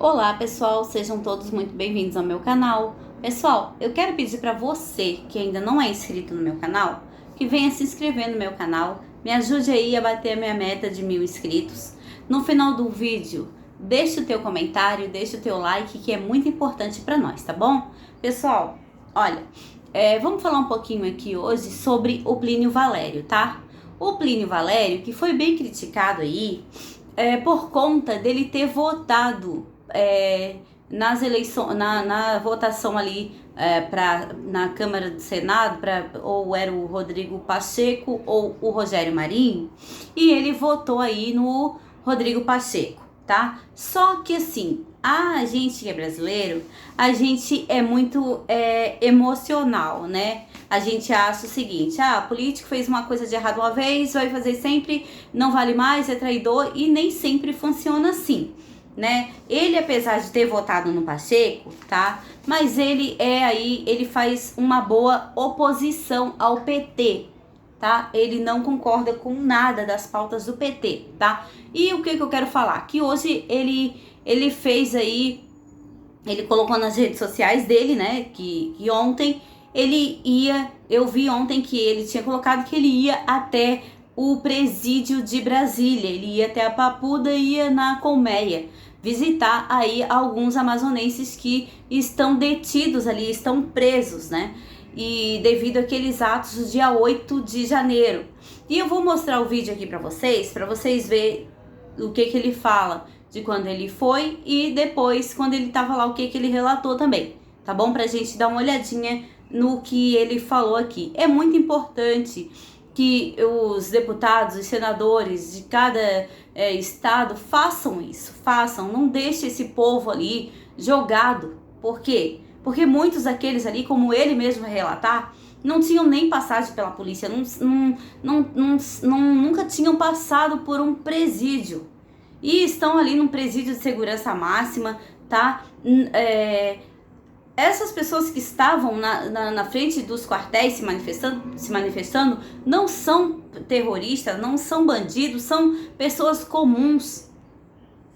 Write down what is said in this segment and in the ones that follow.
Olá pessoal, sejam todos muito bem-vindos ao meu canal. Pessoal, eu quero pedir para você que ainda não é inscrito no meu canal, que venha se inscrever no meu canal, me ajude aí a bater a minha meta de 1000 inscritos. No final do vídeo, deixa o teu comentário, deixa o teu like, que é muito importante para nós, tá bom? Pessoal, olha, vamos falar um pouquinho aqui hoje sobre o Plínio Valério, tá? O Plínio Valério, que foi bem criticado aí, por conta dele ter votado nas eleições, na votação ali na Câmara do Senado, ou era o Rodrigo Pacheco ou o Rogério Marinho, e ele votou aí no Rodrigo Pacheco, tá? Só que assim, a gente que é brasileiro, a gente é muito emocional, né? A gente acha o seguinte, o político fez uma coisa de errado uma vez, vai fazer sempre, não vale mais, é traidor, e nem sempre funciona assim, né? Ele, apesar de ter votado no Pacheco, tá? Mas ele faz uma boa oposição ao PT, tá? Ele não concorda com nada das pautas do PT, tá? E o que eu quero falar? Que hoje ele fez aí, ele colocou nas redes sociais dele, né? Que ontem eu vi ontem que ele tinha colocado que ele ia até o presídio de Brasília, ele ia até a Papuda e ia na Colmeia visitar aí alguns amazonenses que estão detidos ali, estão presos, né? E devido àqueles atos do dia 8 de janeiro. E eu vou mostrar o vídeo aqui para vocês verem o que ele fala de quando ele foi e depois, quando ele tava lá, o que ele relatou também, tá bom? Pra gente dar uma olhadinha no que ele falou aqui. É muito importante que os deputados, os senadores de cada estado façam isso, não deixe esse povo ali jogado. Por quê? Porque muitos daqueles ali, como ele mesmo vai relatar, não tinham nem passagem pela polícia, nunca tinham passado por um presídio. E estão ali num presídio de segurança máxima, tá? Essas pessoas que estavam na frente dos quartéis se manifestando não são terroristas, não são bandidos, são pessoas comuns,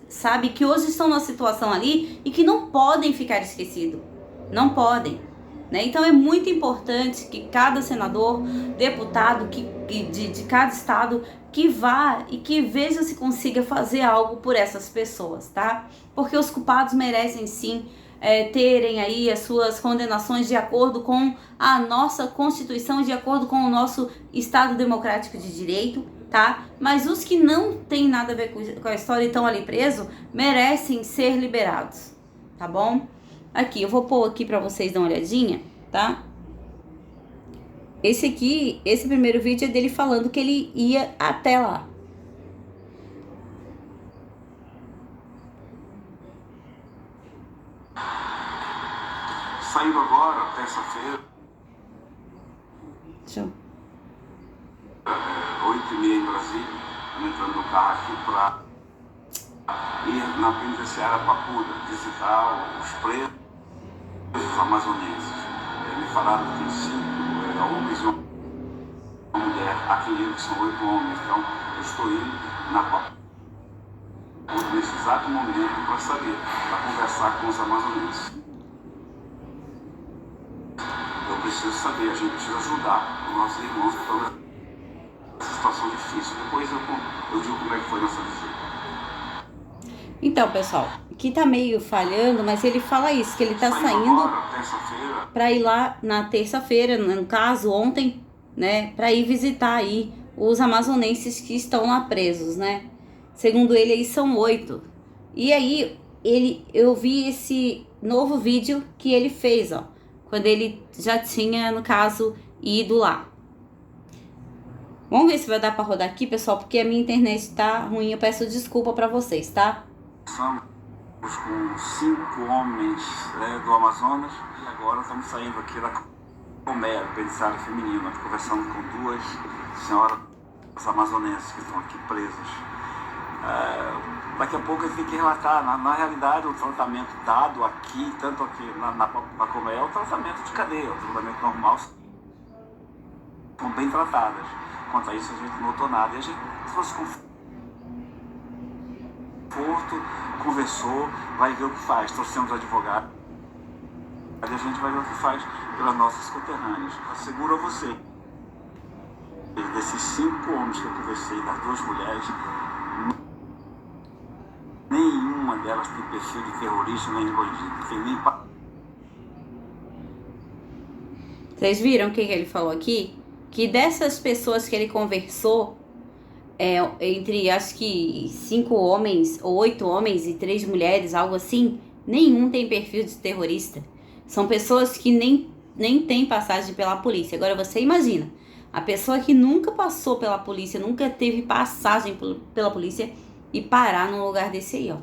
sabe? Que hoje estão numa situação ali e que não podem ficar esquecidos. Não podem, né? Então é muito importante que cada senador, deputado de cada estado que vá e que veja se consiga fazer algo por essas pessoas, tá? Porque os culpados merecem sim terem aí as suas condenações de acordo com a nossa Constituição, de acordo com o nosso Estado Democrático de Direito, tá? Mas os que não têm nada a ver com a história e estão ali presos, merecem ser liberados, tá bom? Aqui, eu vou pôr aqui pra vocês dar uma olhadinha, tá? Esse primeiro vídeo é dele falando que ele ia até lá. Saindo agora, terça-feira, 8h30 em Brasília, entrando no carro aqui para ir na penitenciária Papuda, visitar os presos amazonenses. Me falaram que tem 5 homens e uma mulher, aqui que são 8 homens, então eu estou indo na Papuda nesse exato momento para saber, para conversar com os amazonenses. Eu preciso saber, a gente precisa ajudar os nossos irmãos que estão nessa situação difícil. Depois eu digo como é que foi nossa visita. Então, pessoal, aqui tá meio falhando, mas ele fala isso, que ele tá saindo para ir lá na terça-feira, no caso, ontem, né, para ir visitar aí os amazonenses que estão lá presos, né? Segundo ele, aí são 8. E aí, eu vi esse novo vídeo que ele fez, ó, quando ele já tinha, no caso, ido lá. Vamos ver se vai dar para rodar aqui, pessoal, porque a minha internet tá ruim, eu peço desculpa para vocês, tá? Estamos com 5 homens do Amazonas e agora estamos saindo aqui da Colmeia, penitenciária feminina, conversando com 2 senhoras amazonenses que estão aqui presas. Daqui a pouco a gente tem que relatar, na realidade, o tratamento dado aqui, tanto aqui na Colmeia, é o tratamento de cadeia, o tratamento normal, são bem tratadas. Quanto a isso, a gente não notou nada. E a gente, se fosse conversou, vai ver o que faz. Trouxemos advogado, a gente vai ver o que faz pelas nossas conterrâneas. Asseguro a você, desses 5 homens que eu conversei, das 2 mulheres, nenhuma delas tem perfil de terrorista nem de bandido. Tem nem... Vocês viram o que ele falou aqui? Que dessas pessoas que ele conversou, entre acho que 5 homens, ou 8 homens e 3 mulheres, algo assim, nenhum tem perfil de terrorista. São pessoas que nem têm passagem pela polícia. Agora você imagina, a pessoa que nunca passou pela polícia, nunca teve passagem pela polícia e parar num lugar desse aí, ó.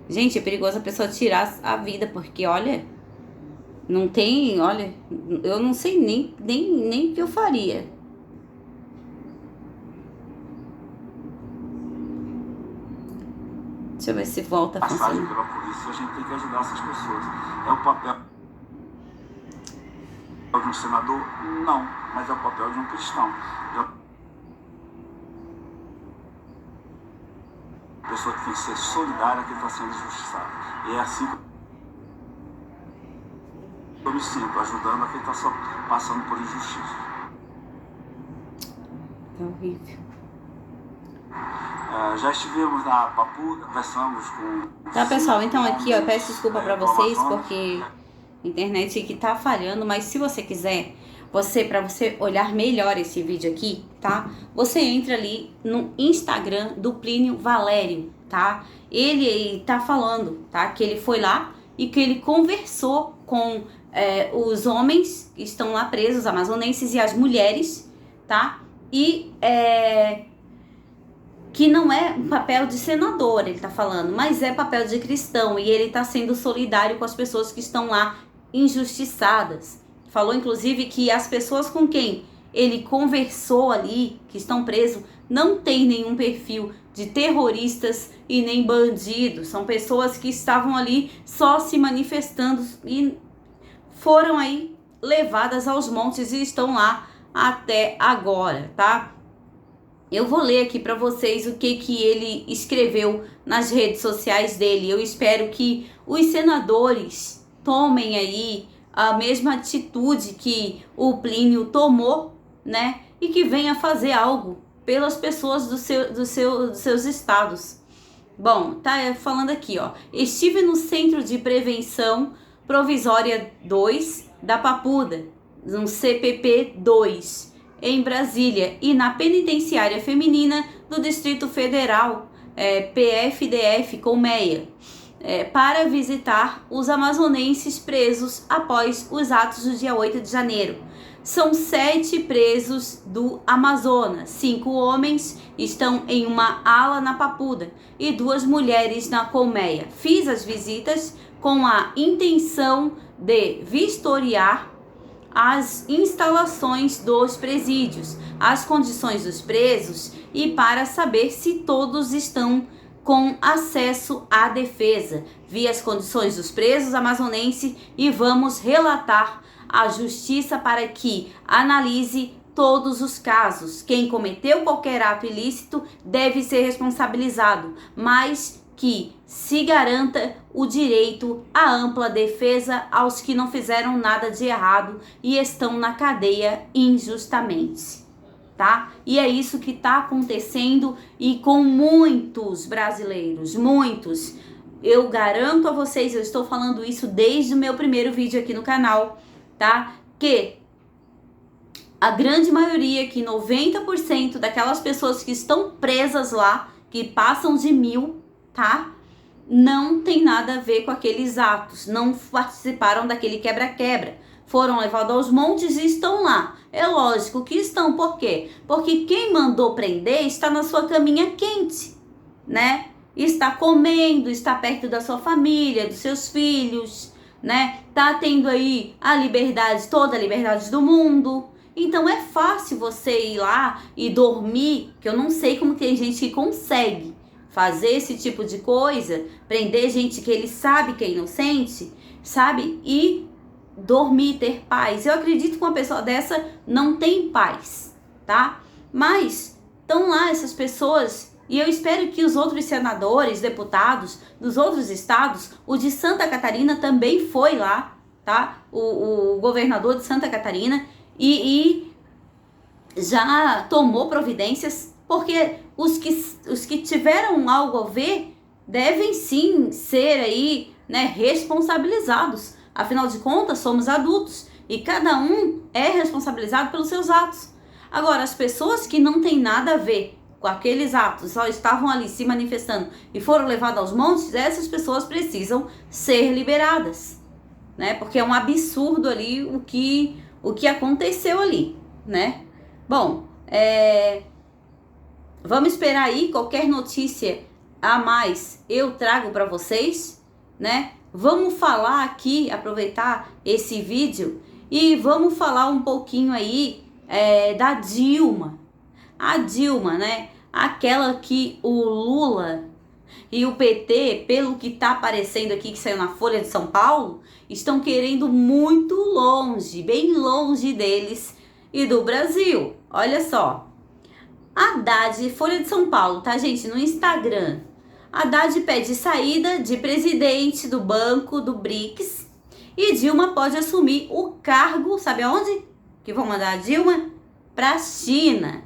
Gente, é perigoso a pessoa tirar a vida, porque olha, não tem, olha, eu não sei nem o que eu faria. Deixa eu ver se volta a funcionar. Passagem pela polícia, a gente tem que ajudar essas pessoas. É o papel de um senador? Não, mas é o papel de um cristão. A pessoa que tem que ser solidária, que está sendo injustiçada. E é assim que eu me sinto, ajudando a quem está só passando por injustiça. É horrível. Já estivemos na Papuda, conversamos com... Tá, pessoal, então aqui, ó, eu peço desculpa pra vocês, porque a internet aqui tá falhando, mas se você quiser, pra você olhar melhor esse vídeo aqui, tá? Você entra ali no Instagram do Plínio Valério, tá? Ele tá falando, tá? Que ele foi lá e que ele conversou com os homens que estão lá presos, amazonenses, e as mulheres, tá? E que não é um papel de senador, ele tá falando, mas é papel de cristão, e ele tá sendo solidário com as pessoas que estão lá injustiçadas. Falou, inclusive, que as pessoas com quem ele conversou ali, que estão presos, não tem nenhum perfil de terroristas e nem bandidos. São pessoas que estavam ali só se manifestando e foram aí levadas aos montes e estão lá até agora, tá? Eu vou ler aqui para vocês o que ele escreveu nas redes sociais dele. Eu espero que os senadores tomem aí a mesma atitude que o Plínio tomou, né? E que venha fazer algo pelas pessoas dos seus estados. Bom, tá falando aqui, ó. Estive no Centro de Prevenção Provisória 2 da Papuda, no CPP 2, em Brasília, e na Penitenciária Feminina do Distrito Federal, PFDF Colmeia, para visitar os amazonenses presos após os atos do dia 8 de janeiro. São 7 presos do Amazonas, 5 homens estão em uma ala na Papuda e 2 mulheres na Colmeia. Fiz as visitas com a intenção de vistoriar as instalações dos presídios, as condições dos presos e para saber se todos estão com acesso à defesa. Vi as condições dos presos amazonenses e vamos relatar à justiça para que analise todos os casos. Quem cometeu qualquer ato ilícito deve ser responsabilizado, mas que se garanta o direito à ampla defesa aos que não fizeram nada de errado e estão na cadeia injustamente, tá? E é isso que tá acontecendo e com muitos brasileiros, muitos. Eu garanto a vocês, eu estou falando isso desde o meu primeiro vídeo aqui no canal, tá? Que a grande maioria, que 90% daquelas pessoas que estão presas lá, que passam de 1000, tá? Não tem nada a ver com aqueles atos, não participaram daquele quebra-quebra, foram levados aos montes e estão lá. É lógico que estão, por quê? Porque quem mandou prender está na sua caminha quente, né? Está comendo, está perto da sua família, dos seus filhos, né? Tá tendo aí a liberdade, toda a liberdade do mundo. Então é fácil você ir lá e dormir, que eu não sei como tem gente que consegue fazer esse tipo de coisa, prender gente que ele sabe que é inocente, sabe? E dormir, ter paz. Eu acredito que uma pessoa dessa não tem paz, tá? Mas estão lá essas pessoas E eu espero que os outros senadores, deputados dos outros estados, o de Santa Catarina também foi lá, tá? O governador de Santa Catarina e já tomou providências, porque os que tiveram algo a ver devem sim ser aí, né, responsabilizados. Afinal de contas, somos adultos e cada um é responsabilizado pelos seus atos. Agora, as pessoas que não têm nada a ver com aqueles atos, só estavam ali se manifestando e foram levadas aos montes, essas pessoas precisam ser liberadas, né? Porque é um absurdo ali o que aconteceu ali, né? Bom, vamos esperar aí, qualquer notícia a mais eu trago para vocês, né? Vamos falar aqui, aproveitar esse vídeo e vamos falar um pouquinho aí da Dilma. A Dilma, né? Aquela que o Lula e o PT, pelo que tá aparecendo aqui, que saiu na Folha de São Paulo, estão querendo muito longe, bem longe deles e do Brasil. Olha só. Haddad, Folha de São Paulo, tá, gente? No Instagram. Haddad pede saída de presidente do Banco do BRICS e Dilma pode assumir o cargo, sabe aonde? Que vão mandar a Dilma? Pra China.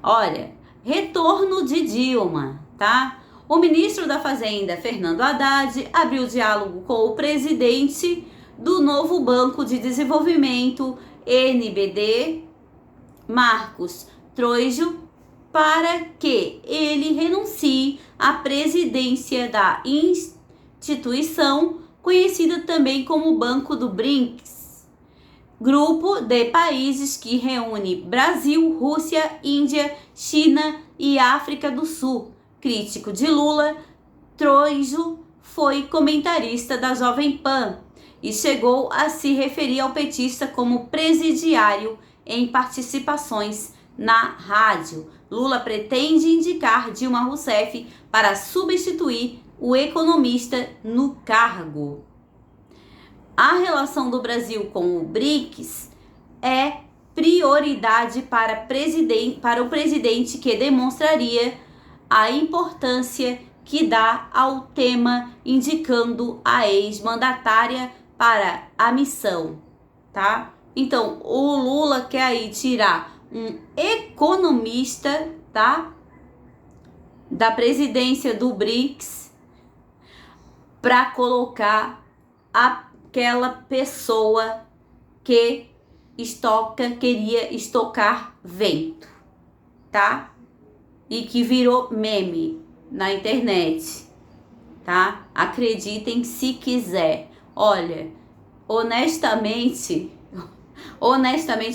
Olha, retorno de Dilma, tá? O ministro da Fazenda, Fernando Haddad, abriu diálogo com o presidente do novo Banco de Desenvolvimento, NBD, Marcos Trojo, para que ele renuncie à presidência da instituição, conhecida também como Banco do BRICS, grupo de países que reúne Brasil, Rússia, Índia, China e África do Sul. Crítico de Lula, Trojo foi comentarista da Jovem Pan e chegou a se referir ao petista como presidiário em participações na rádio. Lula pretende indicar Dilma Rousseff para substituir o economista no cargo. A relação do Brasil com o BRICS é prioridade para o presidente, que demonstraria a importância que dá ao tema, indicando a ex-mandatária para a missão, tá? Então, o Lula quer aí tirar um economista, tá, da presidência do BRICS para colocar aquela pessoa que queria estocar vento, tá? E que virou meme na internet, tá? Acreditem se quiser. Olha, honestamente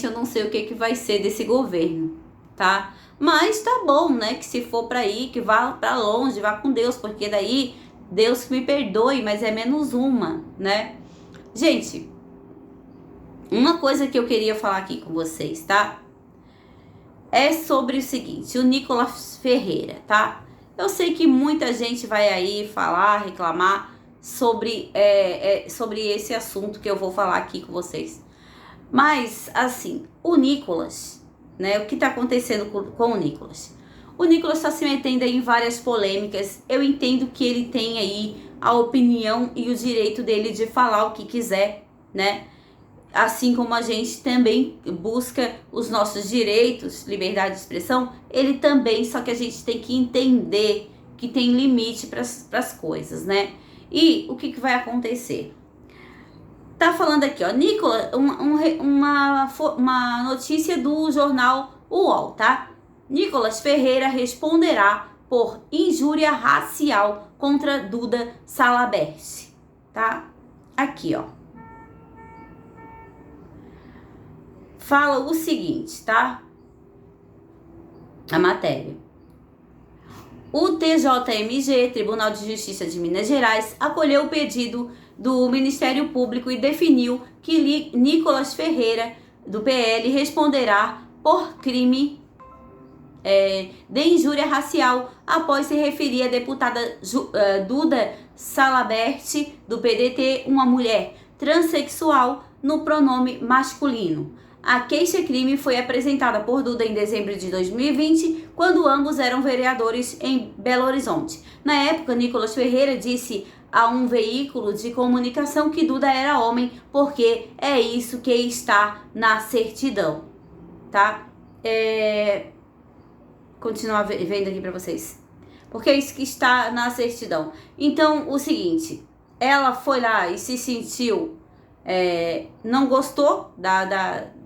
eu não sei o que vai ser desse governo, tá? Mas tá bom, né? Que se for pra ir, que vá pra longe, vá com Deus, porque daí Deus me perdoe, mas é menos uma, né? Gente, uma coisa que eu queria falar aqui com vocês, tá? É sobre o seguinte, o Nicolas Ferreira, tá? Eu sei que muita gente vai aí falar, reclamar sobre esse assunto que eu vou falar aqui com vocês. Mas, assim, o Nicolas, né? O que tá acontecendo com o Nicolas? O Nicolas está se metendo aí em várias polêmicas. Eu entendo que ele tem aí a opinião e o direito dele de falar o que quiser, né? Assim como a gente também busca os nossos direitos, liberdade de expressão, ele também, só que a gente tem que entender que tem limite para as coisas, né? E o que vai acontecer? Tá falando aqui, ó, Nicolas, uma notícia do jornal UOL, tá? Nicolas Ferreira responderá por injúria racial contra Duda Salabert, tá? Aqui, ó. Fala o seguinte, tá? A matéria. O TJMG, Tribunal de Justiça de Minas Gerais, acolheu o pedido do Ministério Público e definiu que Nicolas Ferreira, do PL, responderá por crime de injúria racial após se referir à deputada Duda Salabert, do PDT, uma mulher transexual, no pronome masculino. A queixa-crime foi apresentada por Duda em dezembro de 2020, quando ambos eram vereadores em Belo Horizonte. Na época, Nicolas Ferreira disse a um veículo de comunicação que Duda era homem, porque é isso que está na certidão, tá? Continuar vendo aqui para vocês. Porque é isso que está na certidão. Então, o seguinte, ela foi lá e se sentiu, não gostou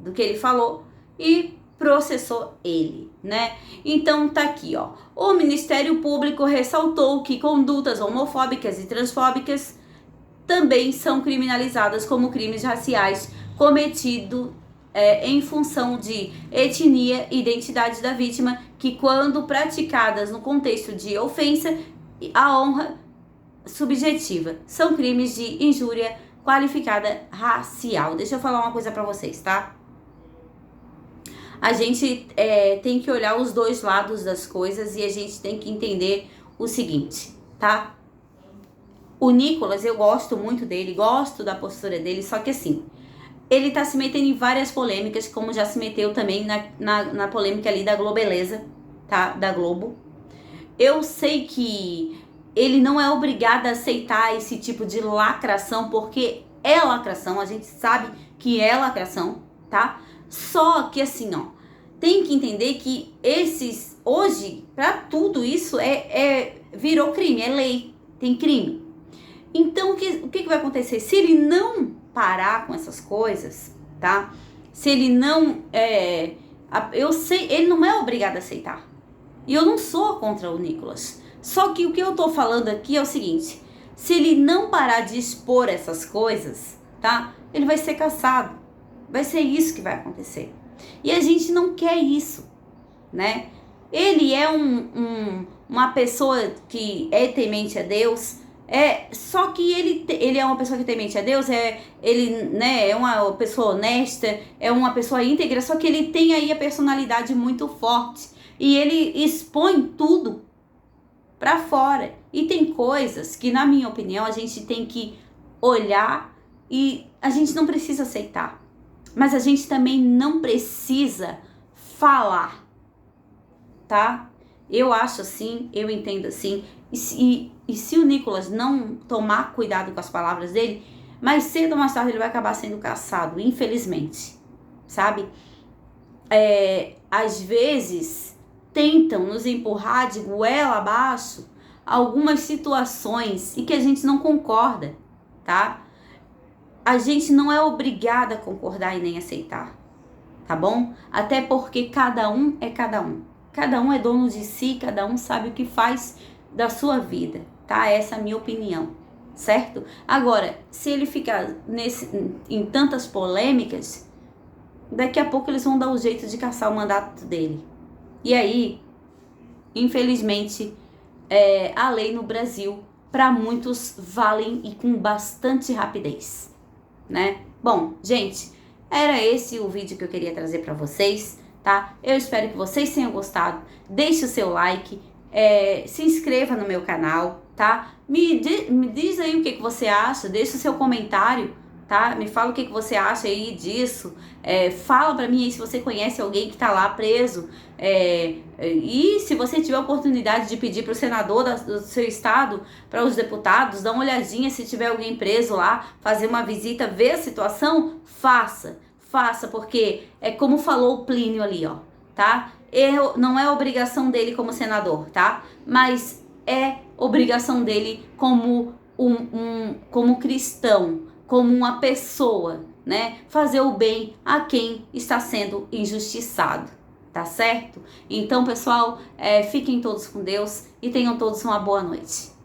do que ele falou e processou ele, né? Então tá aqui, ó. O Ministério Público ressaltou que condutas homofóbicas e transfóbicas também são criminalizadas como crimes raciais cometidos em função de etnia e identidade da vítima, que quando praticadas no contexto de ofensa à honra subjetiva, são crimes de injúria qualificada racial. Deixa eu falar uma coisa pra vocês, tá? A gente tem que olhar os dois lados das coisas e a gente tem que entender o seguinte, tá? O Nicolas, eu gosto muito dele, gosto da postura dele, só que assim, ele tá se metendo em várias polêmicas, como já se meteu também na polêmica ali da Globeleza, tá? Da Globo. Eu sei que ele não é obrigado a aceitar esse tipo de lacração, porque é lacração, a gente sabe que é lacração, tá? Só que assim, ó, tem que entender que hoje, pra tudo isso, virou crime, é lei, tem crime. Então, o que vai acontecer? Se ele não parar com essas coisas, tá? Se ele não, eu sei, ele não é obrigado a aceitar. E eu não sou contra o Nicolas. Só que o que eu tô falando aqui é o seguinte, se ele não parar de expor essas coisas, tá? Ele vai ser caçado. Vai ser isso que vai acontecer. E a gente não quer isso, né? Ele é uma pessoa que é temente a Deus, só que ele é uma pessoa que é temente a Deus, ele, né, é uma pessoa honesta, é uma pessoa íntegra, só que ele tem aí a personalidade muito forte. E ele expõe tudo pra fora. E tem coisas que, na minha opinião, a gente tem que olhar e a gente não precisa aceitar. Mas a gente também não precisa falar, tá? Eu acho assim, eu entendo assim. E se o Nicolas não tomar cuidado com as palavras dele, mais cedo ou mais tarde ele vai acabar sendo caçado, infelizmente, sabe? Às vezes tentam nos empurrar de goela abaixo algumas situações e que a gente não concorda, tá? A gente não é obrigada a concordar e nem aceitar, tá bom? Até porque cada um é cada um. Cada um é dono de si, cada um sabe o que faz da sua vida, tá? Essa é a minha opinião, certo? Agora, se ele ficar em tantas polêmicas, daqui a pouco eles vão dar o jeito de caçar o mandato dele. E aí, infelizmente, a lei no Brasil, para muitos, valem e com bastante rapidez, né? Bom, gente, era esse o vídeo que eu queria trazer para vocês, tá? Eu espero que vocês tenham gostado. Deixe o seu like, se inscreva no meu canal, tá? Me diz aí o que você acha, deixa o seu comentário, tá? Me fala o que você acha aí disso. Fala pra mim aí se você conhece alguém que tá lá preso. E se você tiver a oportunidade de pedir pro senador do seu estado, para os deputados, dá uma olhadinha se tiver alguém preso lá, fazer uma visita, ver a situação, faça, porque é como falou o Plínio ali, ó, tá? Não é obrigação dele como senador, tá? Mas é obrigação dele como como cristão, como uma pessoa, né? Fazer o bem a quem está sendo injustiçado, tá certo? Então, pessoal, fiquem todos com Deus e tenham todos uma boa noite.